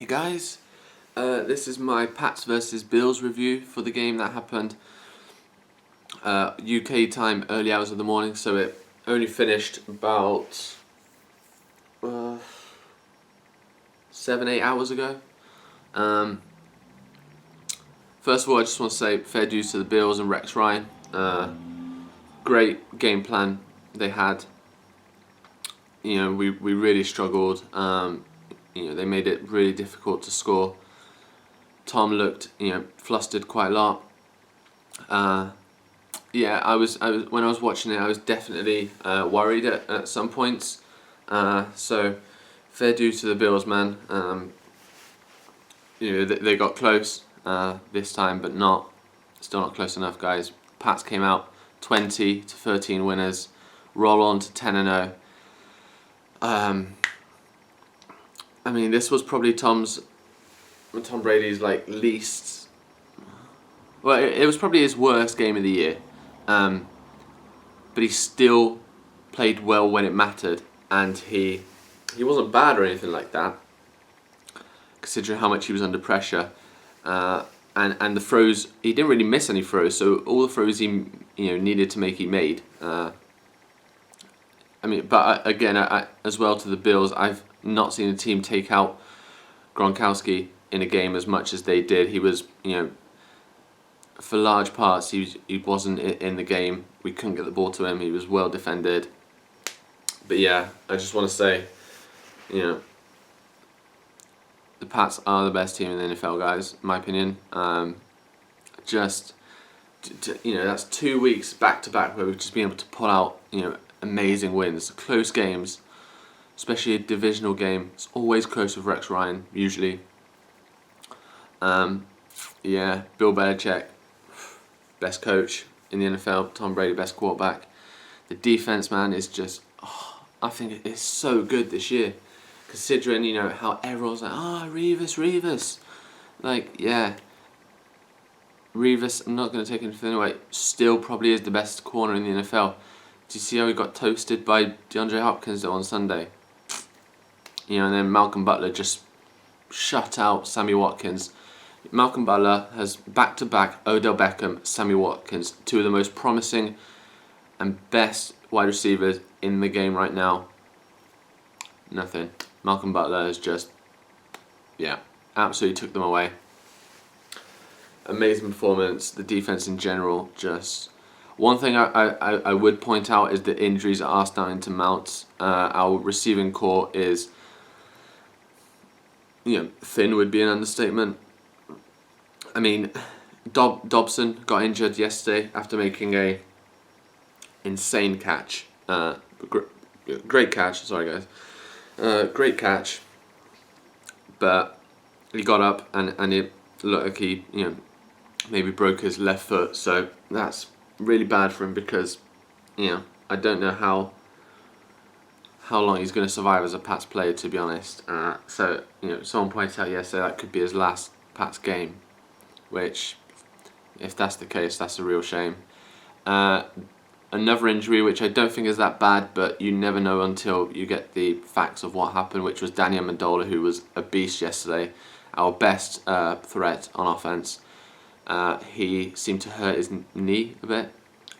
Hey guys, this is my Pats versus Bills review for the game that happened UK time, early hours of the morning, so it only finished about 7-8 hours ago. First of all, I just want to say fair dues to the Bills and Rex Ryan. Great game plan they had. We really struggled. They made it really difficult to score. Tom looked, flustered quite a lot. I was when I was watching it, I was definitely worried at some points. So fair due to the Bills, man. They got close this time, but still not close enough, guys. Pats came out 20-13 winners, roll on to 10-0. This was probably Tom Brady's least. Well, it was probably his worst game of the year, but he still played well when it mattered, and he wasn't bad or anything like that, considering how much he was under pressure. And the throws, he didn't really miss any throws, so all the throws he needed to make, he made. Again, as well to the Bills, I've not seen a team take out Gronkowski in a game as much as they did. He was, for large parts, he wasn't in the game. We couldn't get the ball to him. He was well defended. But yeah, I just want to say, the Pats are the best team in the NFL, guys, in my opinion. That's 2 weeks back to back where we've just been able to pull out, amazing wins, close games, especially a divisional game. It's always close with Rex Ryan, usually. Bill Belichick, best coach in the NFL. Tom Brady, best quarterback. The defense, man, is just, I think it's so good this year, considering how everyone's like, Revis. Revis, I'm not going to take anything away, still probably is the best corner in the NFL. Do you see how he got toasted by DeAndre Hopkins on Sunday? And then Malcolm Butler just shut out Sammy Watkins. Malcolm Butler has back-to-back Odell Beckham, Sammy Watkins, two of the most promising and best wide receivers in the game right now. Nothing. Malcolm Butler has just, absolutely took them away. Amazing performance. The defense in general, just... One thing I would point out is the injuries are starting to mount. Our receiving core is, thin would be an understatement. Dobson got injured yesterday after making a insane catch. Great catch, sorry guys. Great catch. But he got up and it looked like he, maybe broke his left foot. So that's really bad for him because, I don't know how long he's going to survive as a Pats player, to be honest. Someone pointed out yesterday that could be his last Pats game, which, if that's the case, that's a real shame. Another injury, which I don't think is that bad, but you never know until you get the facts of what happened, which was Danny Amendola, who was a beast yesterday, our best threat on offense. He seemed to hurt his knee a bit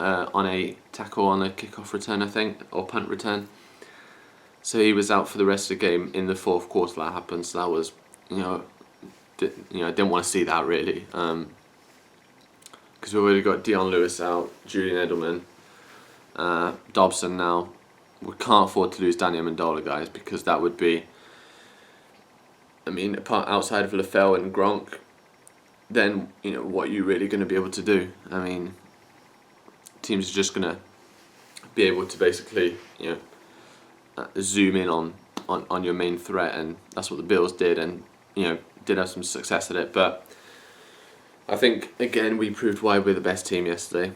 on a tackle on a kickoff return, I think, or punt return. So he was out for the rest of the game in the fourth quarter that happened. So that was, I didn't want to see that really, because we've already got Dion Lewis out, Julian Edelman, Dobson now. We can't afford to lose Danny Amendola, guys, because that would be, apart outside of LaFell and Gronk, then what are you really going to be able to do? Teams are just going to be able to basically zoom in on your main threat, and that's what the Bills did, and did have some success at it. But I think again we proved why we're the best team yesterday.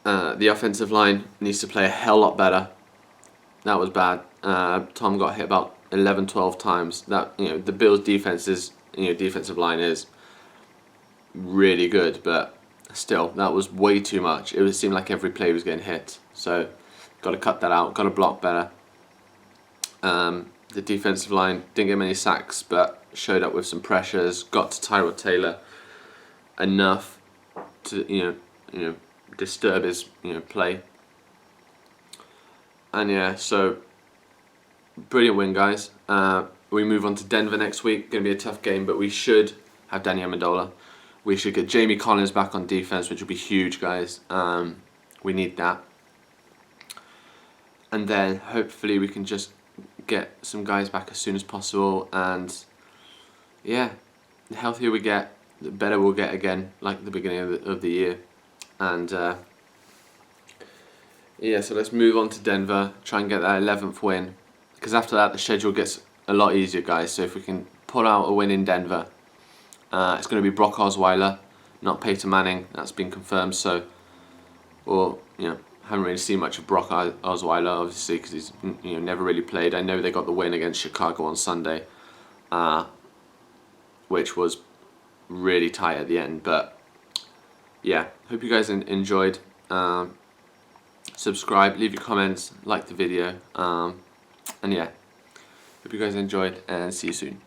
The offensive line needs to play a hell lot better. That was bad. Tom got hit about 11-12 times. That the Bills' defensive line is really good, but still, that was way too much. It seemed like every play was getting hit. So, got to cut that out. Got to block better. The defensive line didn't get many sacks, but showed up with some pressures. Got to Tyrod Taylor enough to disturb his play. And yeah, so brilliant win, guys. We move on to Denver next week. Going to be a tough game, but we should have Danny Amendola. We should get Jamie Collins back on defense, which will be huge, guys. We need that. And then hopefully we can just get some guys back as soon as possible. And yeah, the healthier we get, the better we'll get again, like the beginning of the year. And yeah, so let's move on to Denver, try and get that 11th win. Because after that, the schedule gets a lot easier, guys. So if we can pull out a win in Denver, it's going to be Brock Osweiler, not Peyton Manning. That's been confirmed. So, haven't really seen much of Brock Osweiler, obviously, because he's never really played. I know they got the win against Chicago on Sunday, which was really tight at the end. But yeah, hope you guys enjoyed. Subscribe, leave your comments, like the video, and yeah, hope you guys enjoyed, and see you soon.